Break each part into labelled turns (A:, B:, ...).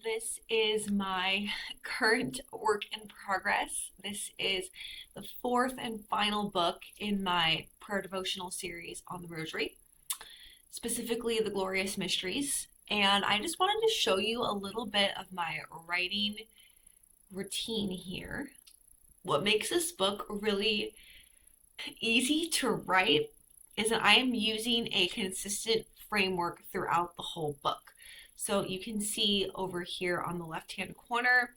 A: This is my current work in progress. This is the fourth and final book in my prayer devotional series on the Rosary, specifically the Glorious Mysteries. And I just wanted to show you a little bit of my writing routine here. What makes this book really easy to write is that I am using a consistent framework throughout the whole book. So you can see over here on the left-hand corner,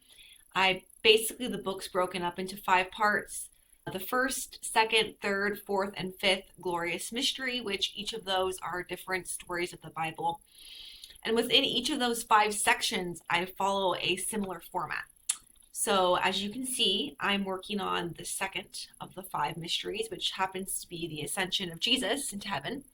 A: the book's broken up into 5 parts. The first, second, third, fourth, and fifth glorious mystery, which each of those are different stories of the Bible. And within each of those 5 sections, I follow a similar format. So as you can see, I'm working on the second of the 5 mysteries, which happens to be the ascension of Jesus into heaven.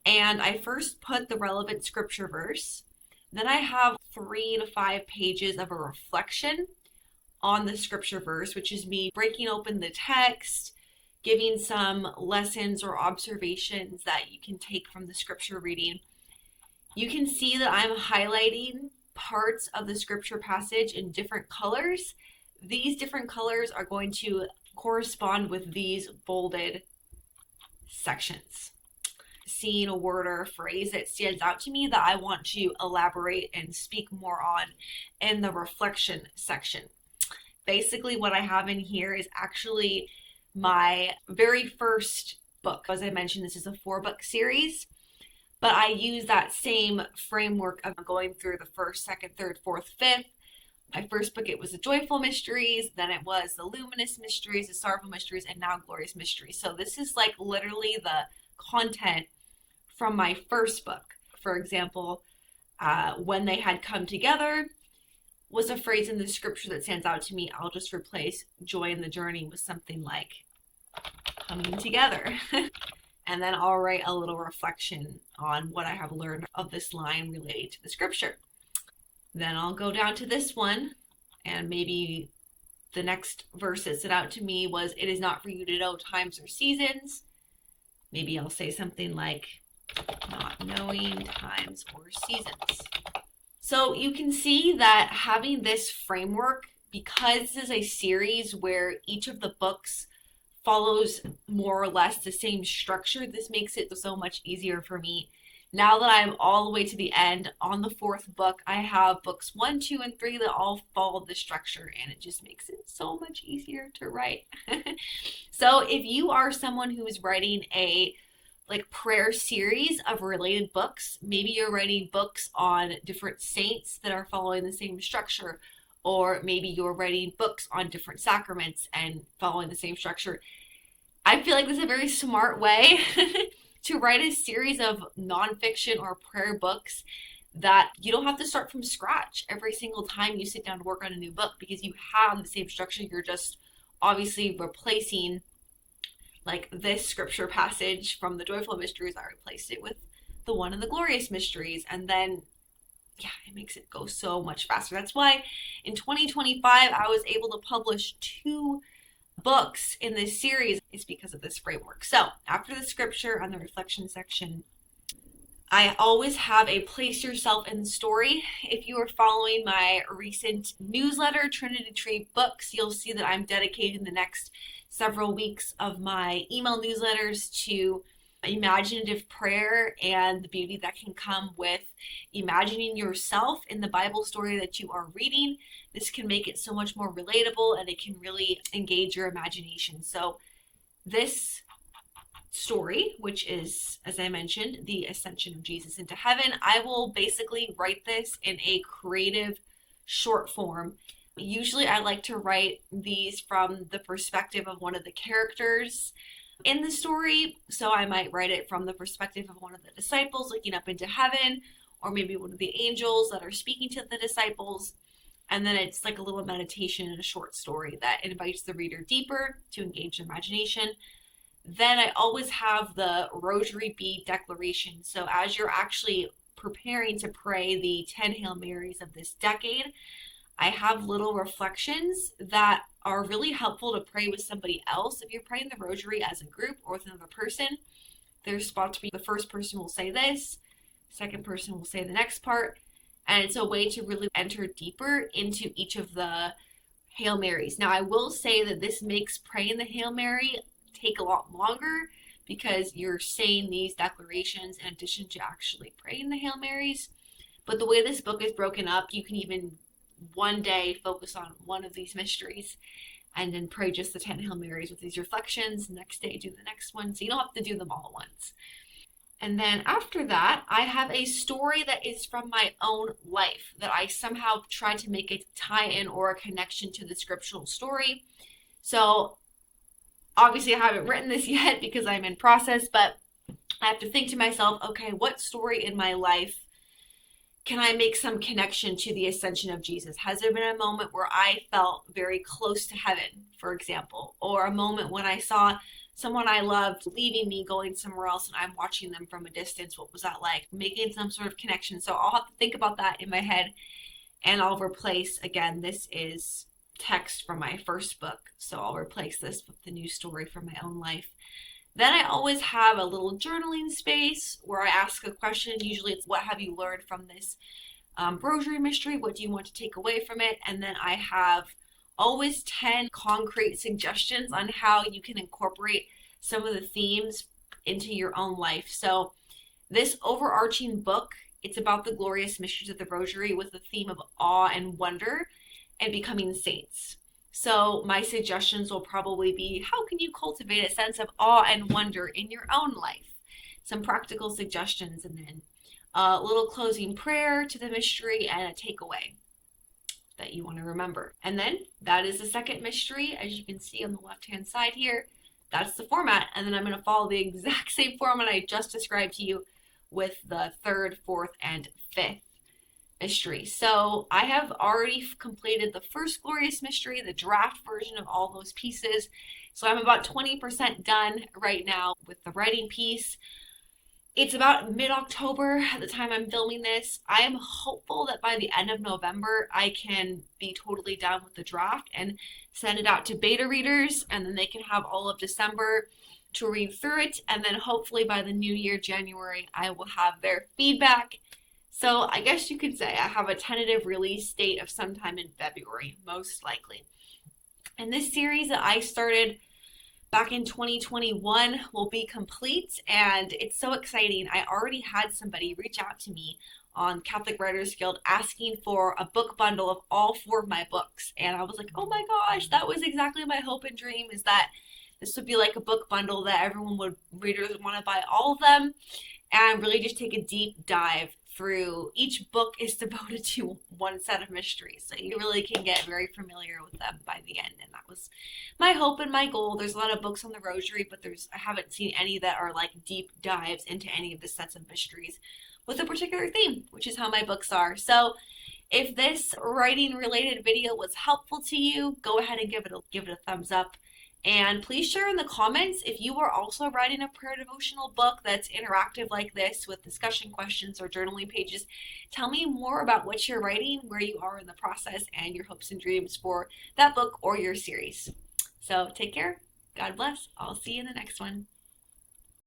A: And I first put the relevant scripture verse. Then I have 3 to 5 pages of a reflection on the scripture verse, which is me breaking open the text, giving some lessons or observations that you can take from the scripture reading. You can see that I'm highlighting parts of the scripture passage in different colors. These different colors are going to correspond with these bolded sections. Seeing a word or a phrase that stands out to me that I want to elaborate and speak more on in the reflection section. Basically, what I have in here is actually my very first book. As I mentioned, this is a 4-book series, but I use that same framework of going through the first, second, third, fourth, fifth. My first book, it was the Joyful Mysteries, then it was the Luminous Mysteries, the Sorrowful Mysteries, and now Glorious Mysteries. So this is like literally the content from my first book. For example, when they had come together was a phrase in the scripture that stands out to me. I'll just replace joy in the journey with something like coming together. And then I'll write a little reflection on what I have learned of this line related to the scripture. Then I'll go down to this one, and maybe the next verse that stood out to me was, "It is not for you to know times or seasons." Maybe I'll say something like, "Not knowing times or seasons." So you can see that having this framework, because this is a series where each of the books follows more or less the same structure, this makes it so much easier for me. Now that I'm all the way to the end on the 4th book, I have books 1, 2, and 3 that all follow the structure, and it just makes it so much easier to write. So if you are someone who is writing a prayer series of related books, maybe you're writing books on different saints that are following the same structure, or maybe you're writing books on different sacraments and following the same structure. I feel like this is a very smart way to write a series of nonfiction or prayer books that you don't have to start from scratch every single time you sit down to work on a new book, because you have the same structure. You're just obviously replacing like this scripture passage from the Joyful Mysteries. I replaced it with the one in the Glorious Mysteries, and then it makes it go so much faster. That's why in 2025 I was able to publish 2 books in this series. It's because of this framework. So after the scripture and the reflection section, I always have a place yourself in the story. If you are following my recent newsletter, Trinity Tree Books, you'll see that I'm dedicating the next several weeks of my email newsletters to imaginative prayer and the beauty that can come with imagining yourself in the Bible story that you are reading. This can make it so much more relatable, and it can really engage your imagination. So this story, which is, as I mentioned, the ascension of Jesus into heaven, I will basically write this in a creative short form. Usually I like to write these from the perspective of one of the characters in the story. So I might write it from the perspective of one of the disciples looking up into heaven, or maybe one of the angels that are speaking to the disciples. And then it's like a little meditation and a short story that invites the reader deeper to engage their imagination. Then I always have the Rosary Bead declaration. So as you're actually preparing to pray the 10 Hail Marys of this decade, I have little reflections that are really helpful to pray with somebody else. If you're praying the Rosary as a group or with another person, there's spots where the first person will say this, second person will say the next part, And it's a way to really enter deeper into each of the Hail Marys. Now, I will say that this makes praying the Hail Mary take a lot longer because you're saying these declarations in addition to actually praying the Hail Marys. But the way this book is broken up, you can even one day focus on one of these mysteries and then pray just the 10 Hail Marys with these reflections. Next day, do the next one. So you don't have to do them all at once. And then after that, I have a story that is from my own life that I somehow tried to make a tie in or a connection to the scriptural story. So obviously, I haven't written this yet because I'm in process, but I have to think to myself, okay, what story in my life can I make some connection to the ascension of Jesus? Has there been a moment where I felt very close to heaven, for example, or a moment when I saw someone I loved leaving me, going somewhere else, and I'm watching them from a distance? What was that like? Making some sort of connection. So I'll have to think about that in my head, and I'll replace, again, this is text from my first book, so I'll replace this with the new story from my own life. Then I always have a little journaling space where I ask a question. Usually it's, what have you learned from this rosary mystery? What do you want to take away from it? And then I have always 10 concrete suggestions on how you can incorporate some of the themes into your own life. So this overarching book, it's about the glorious mysteries of the rosary with the theme of awe and wonder and becoming saints. So my suggestions will probably be, how can you cultivate a sense of awe and wonder in your own life? Some practical suggestions, and then a little closing prayer to the mystery and a takeaway that you want to remember. And then that is the second mystery, as you can see on the left-hand side here. That's the format. And then I'm going to follow the exact same format I just described to you with the third, fourth, and fifth mystery. So I have already completed the first glorious mystery, the draft version of all those pieces. So I'm about 20% done right now with the writing piece. It's about mid-October at the time I'm filming this. I am hopeful that by the end of November, I can be totally done with the draft and send it out to beta readers, and then they can have all of December to read through it. And then hopefully by the new year, January, I will have their feedback. So I guess you could say I have a tentative release date of sometime in February, most likely. And this series that I started back in 2021 will be complete, and it's so exciting. I already had somebody reach out to me on Catholic Writers Guild asking for a book bundle of all 4 of my books. And I was like, oh my gosh, that was exactly my hope and dream, is that this would be like a book bundle that readers would want to buy all of them and really just take a deep dive through. Each book is devoted to one set of mysteries, so you really can get very familiar with them by the end. And that was my hope and my goal. There's a lot of books on the rosary, but I haven't seen any that are like deep dives into any of the sets of mysteries with a particular theme, which is how my books are. So if this writing related video was helpful to you, go ahead and give it a thumbs up. And please share in the comments if you are also writing a prayer devotional book that's interactive like this with discussion questions or journaling pages. Tell me more about what you're writing, where you are in the process, and your hopes and dreams for that book or your series. So take care. God bless. I'll see you in the next one.